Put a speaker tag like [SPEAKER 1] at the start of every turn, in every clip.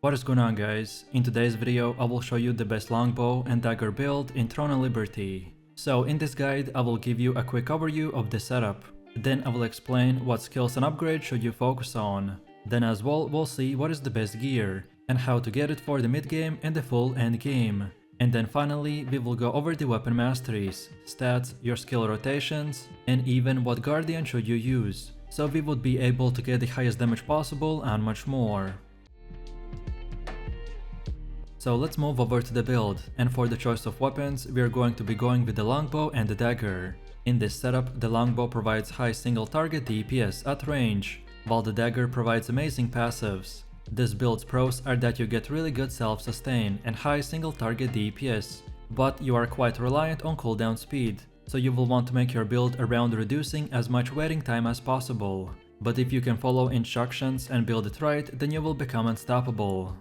[SPEAKER 1] What is going on, guys? In today's video I will show you the best longbow and dagger build in Throne of Liberty. So in this guide I will give you a quick overview of the setup. Then I will explain what skills and upgrades should you focus on. Then as well we'll see what is the best gear and how to get it for the mid game and the full end game. And then finally we will go over the weapon masteries, stats, your skill rotations, and even what guardian should you use, so we would be able to get the highest damage possible and much more. So let's move over to the build, and for the choice of weapons we are going to be going with the longbow and the dagger. In this setup the longbow provides high single target DPS at range, while the dagger provides amazing passives. This build's pros are that you get really good self-sustain and high single target DPS, but you are quite reliant on cooldown speed, so you will want to make your build around reducing as much waiting time as possible. But if you can follow instructions and build it right, then you will become unstoppable.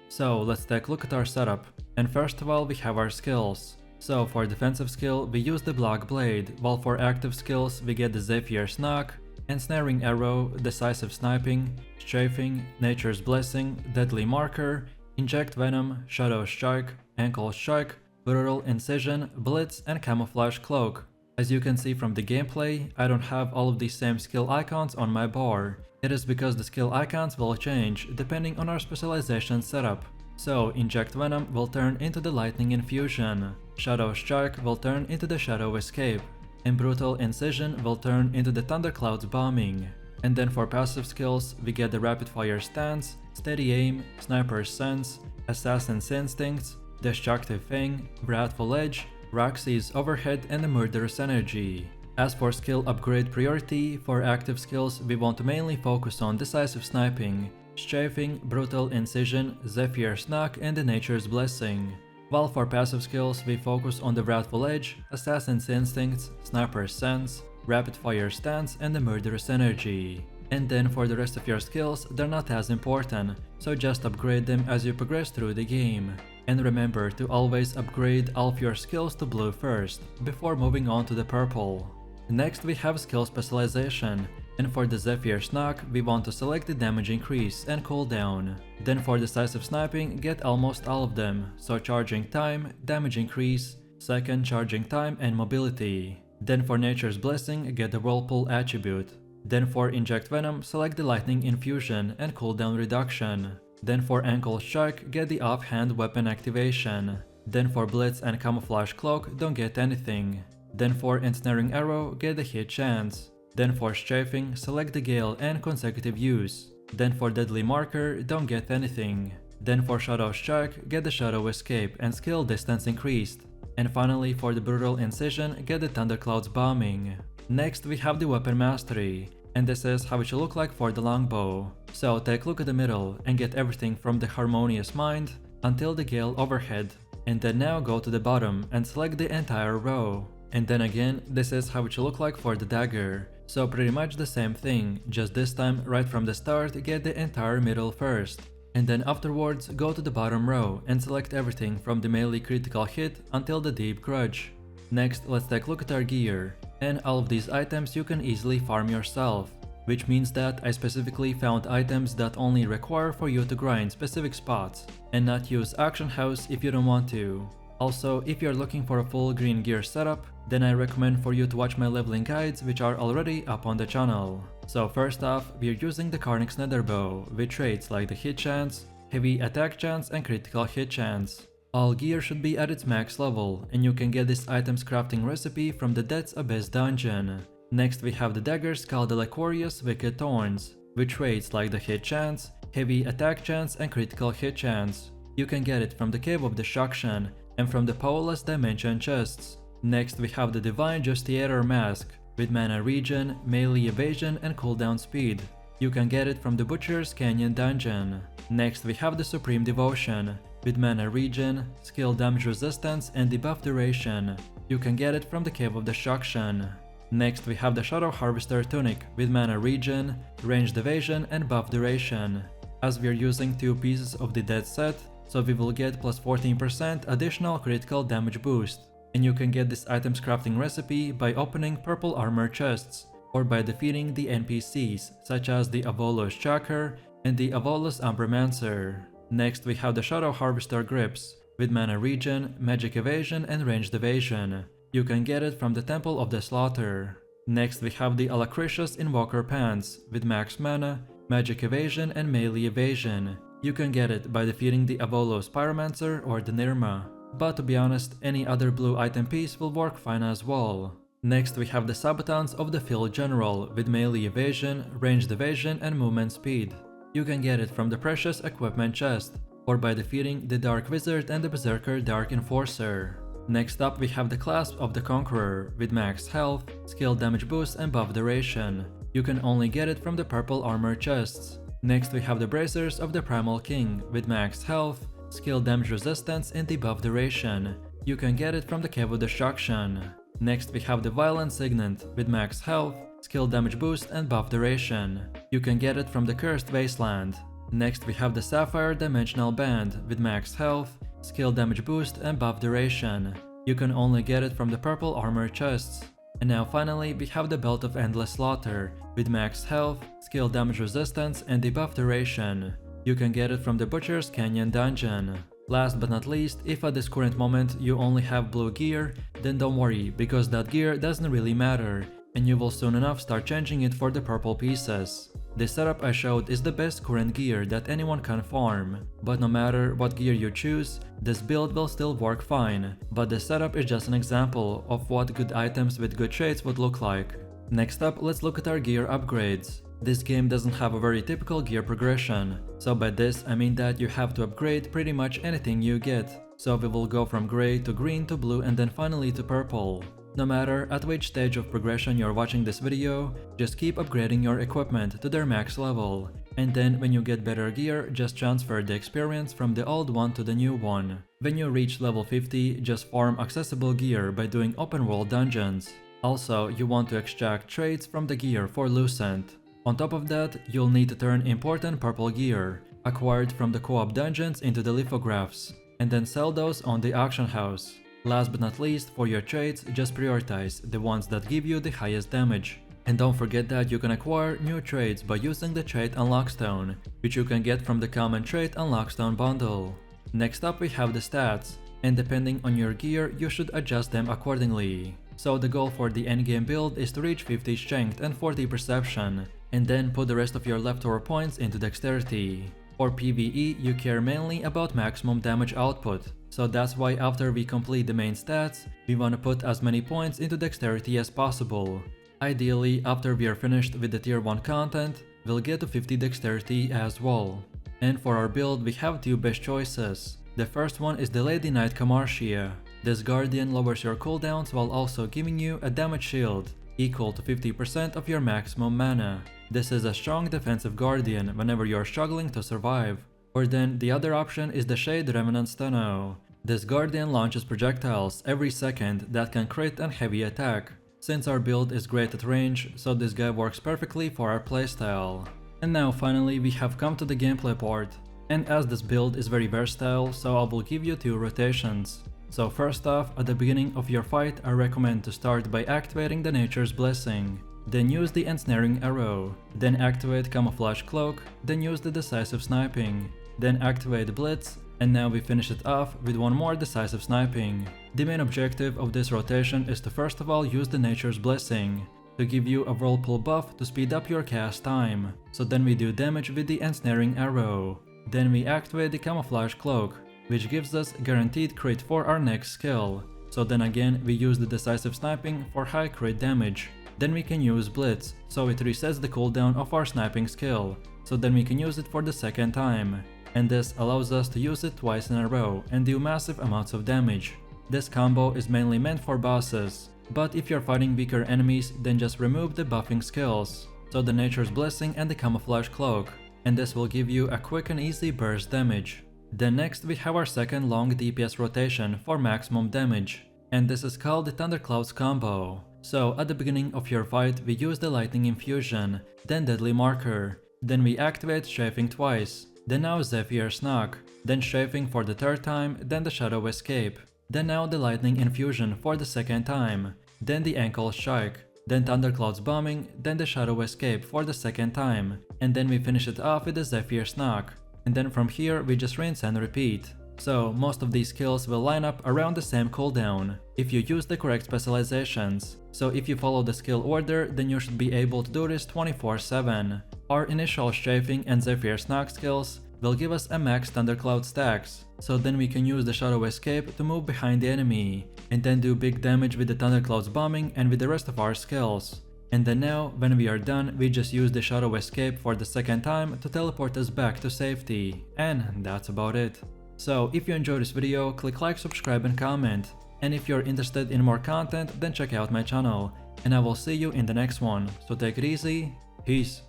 [SPEAKER 1] So let's take a look at our setup, and first of all we have our skills. So for defensive skill we use the Black Blade, while for active skills we get the Zephyr's Knock, Ensnaring Arrow, Decisive Sniping, Strafing, Nature's Blessing, Deadly Marker, Inject Venom, Shadow Strike, Ankle Strike, Brutal Incision, Blitz, and Camouflage Cloak. As you can see from the gameplay, I don't have all of these same skill icons on my bar. It is because the skill icons will change depending on our specialization setup. So Inject Venom will turn into the Lightning Infusion, Shadow Strike will turn into the Shadow Escape, and Brutal Incision will turn into the Thundercloud's Bombing. And then for passive skills we get the Rapid Fire Stance, Steady Aim, Sniper's Sense, Assassin's Instincts, Destructive Fang, Wrathful Edge, Roxy's Overhead, and the Murderous Energy. As for skill upgrade priority, for active skills we want to mainly focus on Decisive Sniping, Strafing, Brutal Incision, Zephyr's Knock, and the Nature's Blessing. While for passive skills we focus on the Wrathful Edge, Assassin's Instincts, Sniper's Sense, Rapid Fire Stance, and the Murderous Energy. And then for the rest of your skills they're not as important, so just upgrade them as you progress through the game. And remember to always upgrade all of your skills to blue first, before moving on to the purple. Next we have skill specialization, and for the Zephyr's Knock we want to select the damage increase and cooldown. Then for decisive sniping get almost all of them, so charging time, damage increase, second charging time, and mobility. Then for Nature's Blessing get the Whirlpool attribute. Then for Inject Venom select the Lightning Infusion and cooldown reduction. Then for Ankle Strike get the offhand weapon activation. Then for Blitz and Camouflage Cloak don't get anything. Then for Ensnaring Arrow get the hit chance. Then for Strafing select the Gale and consecutive use. Then for Deadly Marker don't get anything. Then for Shadow Strike get the Shadow Escape and skill distance increased. And finally for the Brutal Incision get the Thundercloud's Bombing. Next we have the Weapon Mastery, and this is how it should look like for the longbow. So take a look at the middle and get everything from the Harmonious Mind until the Gale Overhead, and then now go to the bottom and select the entire row. And then again, this is how it should look like for the dagger. So pretty much the same thing, just this time right from the start get the entire middle first. And then afterwards go to the bottom row and select everything from the melee critical hit until the deep grudge. Next let's take a look at our gear, and all of these items you can easily farm yourself. Which means that I specifically found items that only require for you to grind specific spots, and not use Auction House if you don't want to. Also, if you're looking for a full green gear setup, then I recommend for you to watch my leveling guides which are already up on the channel. So first off, we're using the Karnix Netherbow with traits like the hit chance, heavy attack chance, and critical hit chance. All gear should be at its max level, and you can get this item's crafting recipe from the Death's Abyss dungeon. Next we have the daggers called the Licorious Wicked Thorns, with traits like the hit chance, heavy attack chance, and critical hit chance. You can get it from the Cave of Destruction and from the Powerless Dimension chests. Next we have the Divine Justiciar Mask, with mana regen, melee evasion, and cooldown speed. You can get it from the Butcher's Canyon dungeon. Next we have the Supreme Devotion, with mana regen, skill damage resistance, and debuff duration. You can get it from the Cave of Destruction. Next we have the Shadow Harvester Tunic with mana regen, ranged evasion, and buff duration. As we are using 2 pieces of the Dead set, so we will get plus 14% additional critical damage boost. And you can get this item's crafting recipe by opening purple armor chests, or by defeating the NPCs such as the Avolo's Tracker and the Avolus Umbromancer. Next we have the Shadow Harvester grips, with mana regen, magic evasion and ranged evasion. You can get it from the Temple of the Slaughter. Next we have the Alacritious Invoker pants, with max mana, magic evasion and melee evasion. You can get it by defeating the Avolus Pyromancer or the Nirma. But to be honest, any other blue item piece will work fine as well. Next we have the Sabatons of the Field General, with melee evasion, ranged evasion and movement speed. You can get it from the Precious Equipment chest, or by defeating the Dark Wizard and the Berserker Dark Enforcer. Next up we have the Clasp of the Conqueror, with max health, skill damage boost and buff duration. You can only get it from the purple armor chests. Next we have the Bracers of the Primal King, with max health, skill damage resistance and debuff duration. You can get it from the Cave of Destruction. Next we have the Violent Signet, with max health, skill damage boost and buff duration. You can get it from the Cursed Wasteland. Next we have the Sapphire Dimensional Band, with max health, skill damage boost and buff duration. You can only get it from the purple armor chests. And now finally we have the Belt of Endless Slaughter, with max health, skill damage resistance and debuff duration. You can get it from the Butcher's Canyon dungeon. Last but not least, if at this current moment you only have blue gear, then don't worry, because that gear doesn't really matter, and you will soon enough start changing it for the purple pieces. The setup I showed is the best current gear that anyone can farm, but no matter what gear you choose, this build will still work fine, but the setup is just an example of what good items with good traits would look like. Next up, let's look at our gear upgrades. This game doesn't have a very typical gear progression, so by this I mean that you have to upgrade pretty much anything you get. So we will go from grey to green to blue and then finally to purple. No matter at which stage of progression you're watching this video, just keep upgrading your equipment to their max level, and then when you get better gear, just transfer the experience from the old one to the new one. When you reach level 50, just farm accessible gear by doing open world dungeons. Also, you want to extract traits from the gear for Lucent. On top of that, you'll need to turn important purple gear, acquired from the co-op dungeons, into the lithographs, and then sell those on the auction house. Last but not least, for your traits, just prioritize the ones that give you the highest damage. And don't forget that you can acquire new traits by using the Trait Unlockstone, which you can get from the Common Trait Unlockstone bundle. Next up we have the stats, and depending on your gear, you should adjust them accordingly. So the goal for the endgame build is to reach 50 strength and 40 perception, and then put the rest of your leftover points into dexterity. For PVE, you care mainly about maximum damage output, so that's why after we complete the main stats, we want to put as many points into dexterity as possible. Ideally, after we are finished with the tier 1 content, we'll get to 50 dexterity as well. And for our build, we have two best choices. The first one is the Lady Knight Camartia. This guardian lowers your cooldowns while also giving you a damage shield, equal to 50% of your maximum mana. This is a strong defensive guardian whenever you're struggling to survive. Or then the other option is the Shade Remnant Steno. This guardian launches projectiles every second that can crit and heavy attack. Since our build is great at range, so this guy works perfectly for our playstyle. And now finally we have come to the gameplay part. And as this build is very versatile, so I will give you two rotations. So first off, at the beginning of your fight, I recommend to start by activating the Nature's Blessing. Then use the Ensnaring Arrow. Then activate Camouflage Cloak. Then use the Decisive Sniping. Then activate Blitz. And now we finish it off with one more Decisive Sniping. The main objective of this rotation is to first of all use the Nature's Blessing to give you a Whirlpool buff to speed up your cast time. So then we do damage with the Ensnaring Arrow. Then we activate the Camouflage Cloak, which gives us guaranteed crit for our next skill. So then again we use the Decisive Sniping for high crit damage. Then we can use Blitz, so it resets the cooldown of our sniping skill. So then we can use it for the second time. And this allows us to use it twice in a row and do massive amounts of damage. This combo is mainly meant for bosses, but if you're fighting weaker enemies, then just remove the buffing skills, so the Nature's Blessing and the Camouflage Cloak, and this will give you a quick and easy burst damage. Then next we have our second long DPS rotation for maximum damage, and this is called the Thunderclouds combo. So at the beginning of your fight we use the Lightning Infusion, then Deadly Marker, then we activate Strafing twice, then now Zephyr's Knock, then Strafing for the third time, then the Shadow Escape, then now the Lightning Infusion for the second time, then the Ankle Strike, then Thundercloud's Bombing, then the Shadow Escape for the second time, and then we finish it off with the Zephyr's Knock. And then from here we just rinse and repeat. So most of these skills will line up around the same cooldown, if you use the correct specializations. So if you follow the skill order, then you should be able to do this 24/7. Our initial Strafing and Zephyr's Knock skills will give us a max Thundercloud stacks, so then we can use the Shadow Escape to move behind the enemy, and then do big damage with the Thundercloud's Bombing and with the rest of our skills. And then now, when we are done, we just use the Shadow Escape for the second time to teleport us back to safety. And that's about it. So if you enjoyed this video, click like, subscribe and comment. And if you're interested in more content, then check out my channel. And I will see you in the next one. So take it easy, peace.